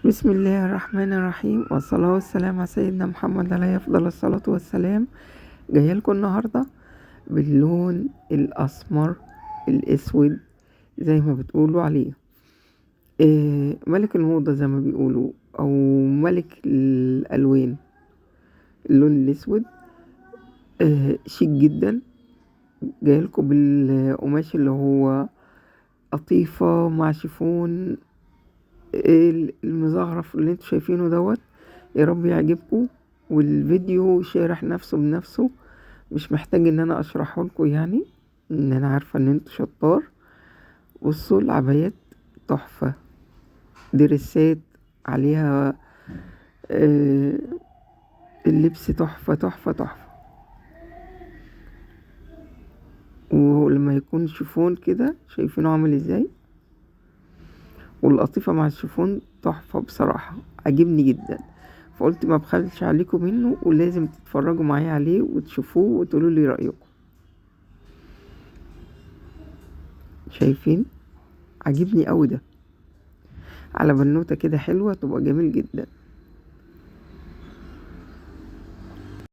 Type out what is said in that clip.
بسم الله الرحمن الرحيم، والصلاة والسلام على سيدنا محمد عليه أفضل الصلاة والسلام. جاية لكم النهاردة باللون الأسمر الأسود زي ما بتقولوا عليه، ملك الموضة زي ما بيقولوا، أو ملك الألوان. اللون الأسود شيك جدا. جاية لكم بالقماش اللي هو قطيفة مع شيفون، المزخرف اللي انتوا شايفينه دوت. يا رب يعجبكم. والفيديو شارح نفسه بنفسه، مش محتاج ان انا اشرحه لكم، يعني ان انا عارفه ان انتوا شطار. بصوا العبايات تحفه، دريسات عليها، آه اللبس تحفه تحفه تحفه. ولما يكون شيفون كده شايفينه عامل ازاي، والقطيفه مع الشيفون تحفه بصراحه، عجبني جدا. فقلت ما بخلش عليكم منه، ولازم تتفرجوا معايا عليه وتشوفوه وتقولوا لي رأيكم. شايفين؟ عجبني قوي ده، على بنوتة كده حلوة تبقى جميل جدا.